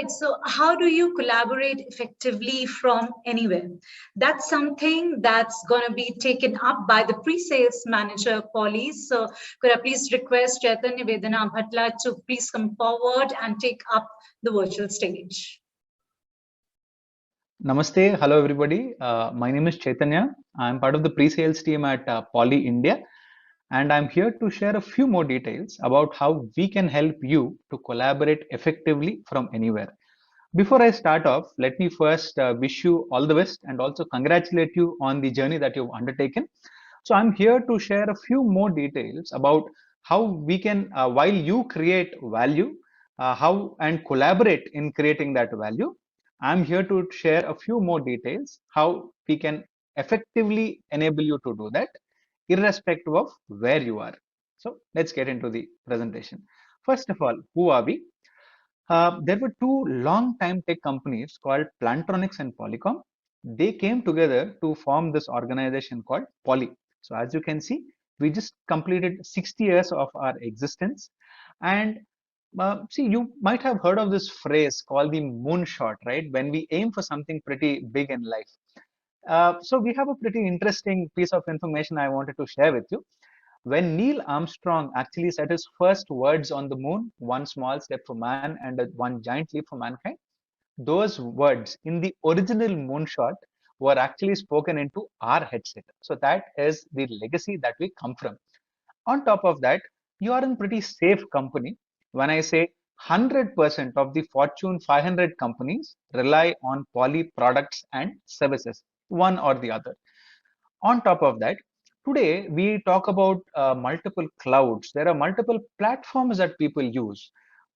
right. So, how do you collaborate effectively from anywhere? That's something that's going to be taken up by the pre-sales manager, Polly. So, could I please request Chaitanya Vedana Bhatla to please come forward and take up the virtual stage? Namaste, hello everybody. My name is Chaitanya. I'm part of the pre-sales team at Poly India, and I'm here to share a few more details about how we can help you to collaborate effectively from anywhere. Before I start off, let me first wish you all the best and also congratulate you on the journey that you've undertaken. So I'm here to share a few more details about how we can, while you create value, how and collaborate in creating that value. I'm here to share a few more details how we can effectively enable you to do that, irrespective of where you are. So let's get into the presentation. First of all, who are we? There were two long-time tech companies called Plantronics and Polycom. They came together to form this organization called Poly. So as you can see, we just completed 60 years of our existence. And see, you might have heard of this phrase called the moonshot, right? When we aim for something pretty big in life. So we have a pretty interesting piece of information I wanted to share with you. When Neil Armstrong actually said his first words on the moon, one small step for man and one giant leap for mankind, those words in the original moonshot were actually spoken into our headset. So that is the legacy that we come from. On top of that, you are in pretty safe company when I say 100% of the Fortune 500 companies rely on Poly products and services, one or the other. On top of that, today we talk about multiple clouds. There are multiple platforms that people use.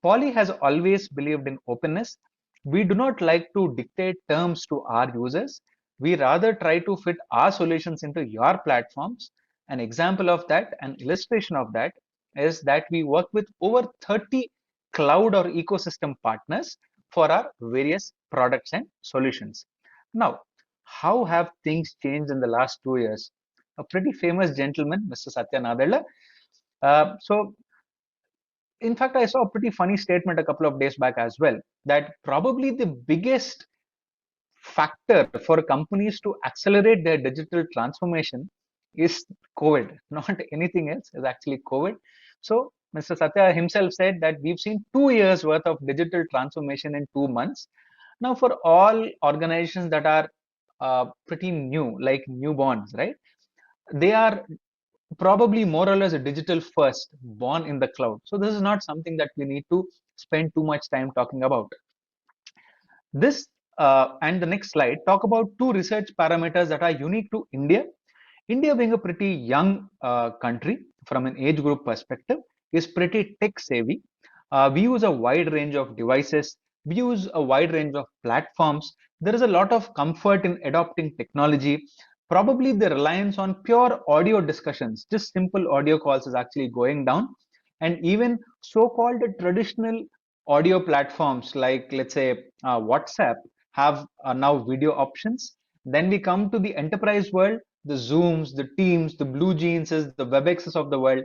Poly has always believed in openness. We do not like to dictate terms to our users. We rather try to fit our solutions into your platforms. An example of that, an illustration of that, is that we work with over 30 cloud or ecosystem partners for our various products and solutions. Now, how have things changed in the last 2 years? A pretty famous gentleman, Mr. Satya Nadella. So, in fact, I saw a pretty funny statement a couple of days back as well, that probably the biggest factor for companies to accelerate their digital transformation is COVID, not anything else, is actually COVID. So, Mr. Satya himself said that we've seen 2 years worth of digital transformation in 2 months. Now, for all organizations that are pretty new, like newborns, right? They are probably more or less a digital first, born in the cloud. So this is not something that we need to spend too much time talking about. This and the next slide talk about two research parameters that are unique to India. India, being a pretty young country from an age group perspective, is pretty tech savvy. We use a wide range of devices. We use a wide range of platforms. There is a lot of comfort in adopting technology. Probably the reliance on pure audio discussions, just simple audio calls, is actually going down. And even so-called traditional audio platforms like, let's say, WhatsApp have now video options. Then we come to the enterprise world, the Zooms, the Teams, the Blue Jeanses, the WebExes of the world.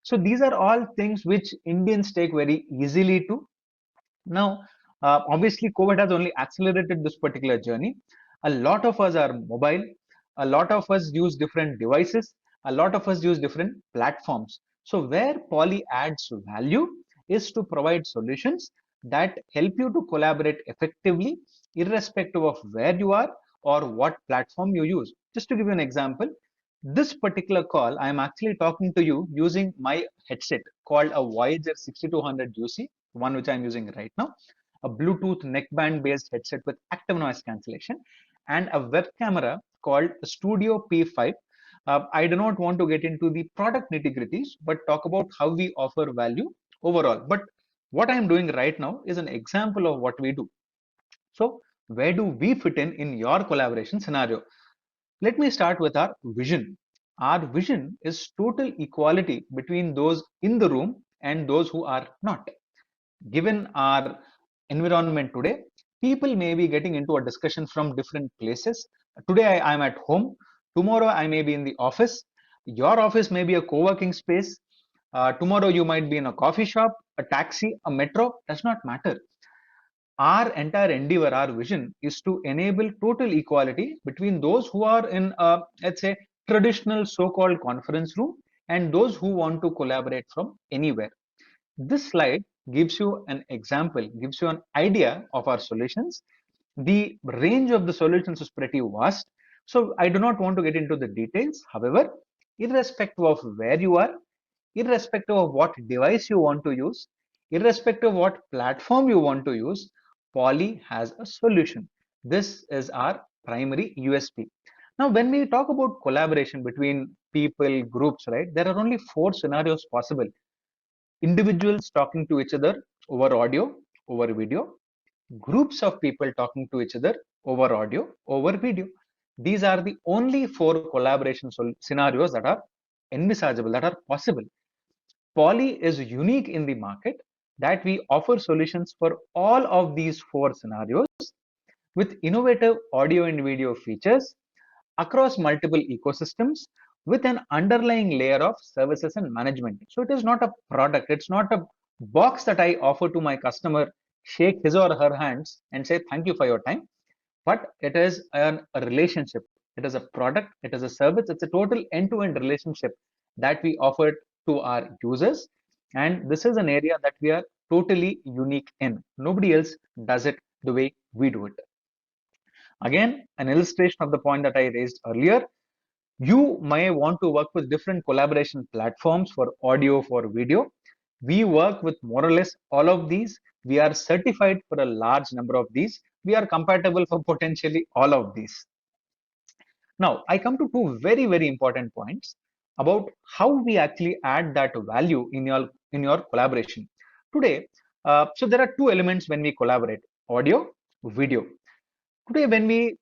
So these are all things which Indians take very easily to. Now, obviously, COVID has only accelerated this particular journey. A lot of us are mobile. A lot of us use different devices. A lot of us use different platforms. So where Poly adds value is to provide solutions that help you to collaborate effectively, irrespective of where you are or what platform you use. Just to give you an example, this particular call, I am actually talking to you using my headset called a Voyager 6200 UC, one which I'm using right now, a Bluetooth neckband based headset with active noise cancellation, and a web camera called Studio P5. I do not want to get into the product nitty gritties, but talk about how we offer value overall. But what I'm doing right now is an example of what we do. So, where do we fit in your collaboration scenario? Let me start with our vision. Our vision is total equality between those in the room and those who are not. Given our environment today, people may be getting into a discussion from different places. Today I'm at home. Tomorrow I may be in the office. Your office may be a co-working space. Tomorrow you might be in a coffee shop, a taxi, a metro. Does not matter. our entire endeavor, our vision is to enable total equality between those who are in, let's say, traditional so-called conference room and those who want to collaborate from anywhere. This slide gives you an example, gives you an idea of our solutions. The range of the solutions is pretty vast, so I do not want to get into the details. However, irrespective of where you are, irrespective of what device you want to use, irrespective of what platform you want to use, Poly has a solution. This is our primary USP. Now, when we talk about collaboration between people, groups, right, there are only four scenarios possible. Individuals talking to each other over audio, over video, groups of people talking to each other over audio, over video. These are the only four collaboration scenarios that are envisageable, that are possible. Poly is unique in the market that we offer solutions for all of these four scenarios with innovative audio and video features across multiple ecosystems with an underlying layer of services and management. So it is not a product, it's not a box that I offer to my customer, shake his or her hands and say, thank you for your time. But it is a relationship. It is a product, it is a service, it's a total end-to-end relationship that we offer to our users. And this is an area that we are totally unique in. Nobody else does it the way we do it. Again, an illustration of the point that I raised earlier. You may want to work with different collaboration platforms for audio, for video. We work with more or less all of these. We are certified for a large number of these. We are compatible for potentially all of these. Now, I come to two very, very important points about how we actually add that value in your collaboration. Today, so there are two elements when we collaborate: audio, video. Today, when we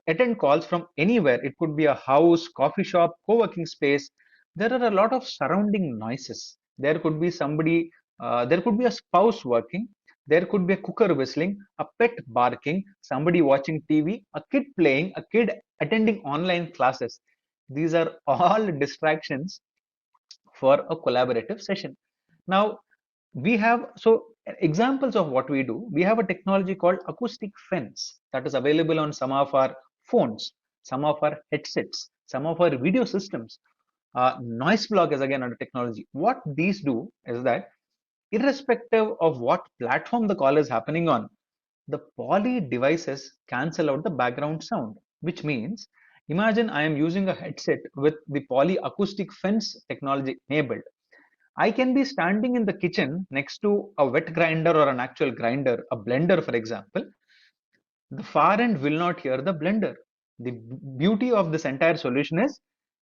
attend calls from anywhere, it could be a house, coffee shop, co-working space, there are a lot of surrounding noises. There could be somebody, there could be a spouse working, there could be a cooker whistling, a pet barking, somebody watching TV, a kid playing, a kid attending online classes. These are all distractions for a collaborative session. Now, we have, so examples of what we do, we have a technology called acoustic fence that is available on some of our phones, some of our headsets, some of our video systems. Noise block is again another technology. What these do is that irrespective of what platform the call is happening on, the Poly devices cancel out the background sound, which means imagine I am using a headset with the Poly acoustic fence technology enabled. I can be standing in the kitchen next to a wet grinder or an actual grinder, a blender, for example. The far end will not hear the blender. The beauty of this entire solution is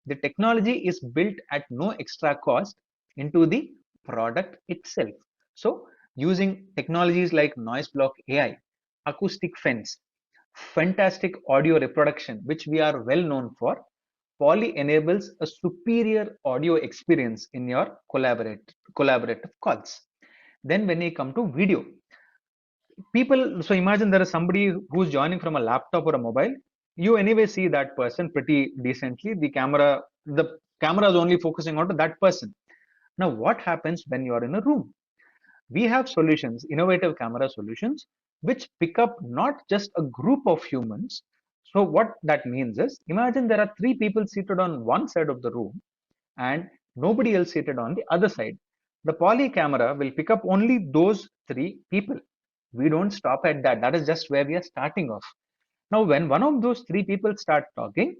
the technology is built at no extra cost into the product itself. So, using technologies like noise block AI, acoustic fence, fantastic audio reproduction, which we are well known for, Poly enables a superior audio experience in your collaborative calls. Then when you come to video, people, so imagine there is somebody who's joining from a laptop or a mobile. You anyway see that person pretty decently. The camera is only focusing on that person. Now, what happens when you are in a room? We have solutions, innovative camera solutions, which pick up not just a group of humans. So what that means is, imagine there are three people seated on one side of the room and nobody else seated on the other side. The Poly camera will pick up only those three people. We don't stop at that. That is just where we are starting off. Now, when one of those three people start talking,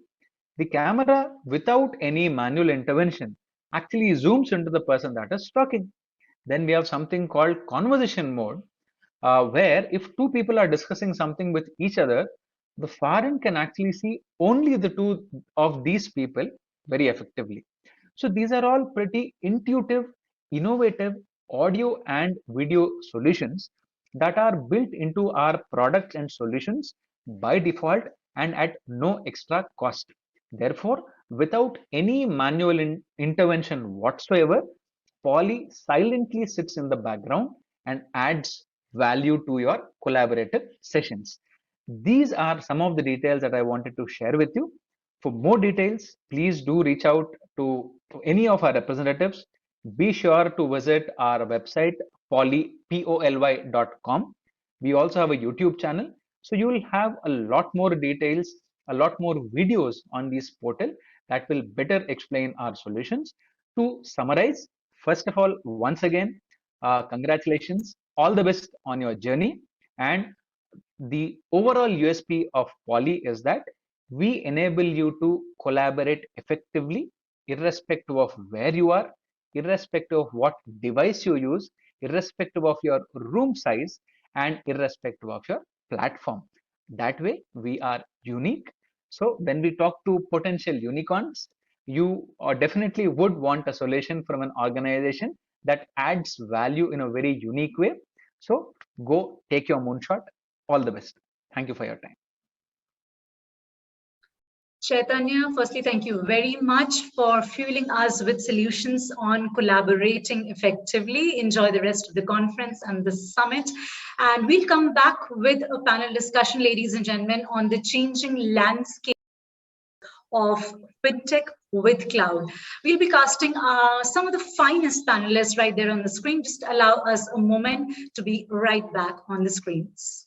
the camera, without any manual intervention, actually zooms into the person that is talking. Then we have something called conversation mode, where if two people are discussing something with each other, the far end can actually see only the two of these people very effectively. So these are all pretty intuitive, innovative audio and video solutions that are built into our products and solutions by default and at no extra cost. Therefore, without any manual intervention whatsoever, Poly silently sits in the background and adds value to your collaborative sessions. These are some of the details that I wanted to share with you. For more details, please do reach out to any of our representatives. Be sure to visit our website poly.com. We also have a YouTube channel. So you will have a lot more details, a lot more videos on this portal that will better explain our solutions. To summarize, first of all, once again, congratulations, all the best on your journey. And the overall USP of Poly is that we enable you to collaborate effectively, irrespective of where you are, irrespective of what device you use, irrespective of your room size, and irrespective of your platform. That way, we are unique. So, when we talk to potential unicorns, you definitely would want a solution from an organization that adds value in a very unique way. So, go take your moonshot. All the best. Thank you for your time. Chaitanya, firstly, thank you very much for fueling us with solutions on collaborating effectively. Enjoy the rest of the conference and the summit. And we'll come back with a panel discussion, ladies and gentlemen, on the changing landscape of fintech with cloud. We'll be casting some of the finest panelists right there on the screen. Just allow us a moment to be right back on the screens.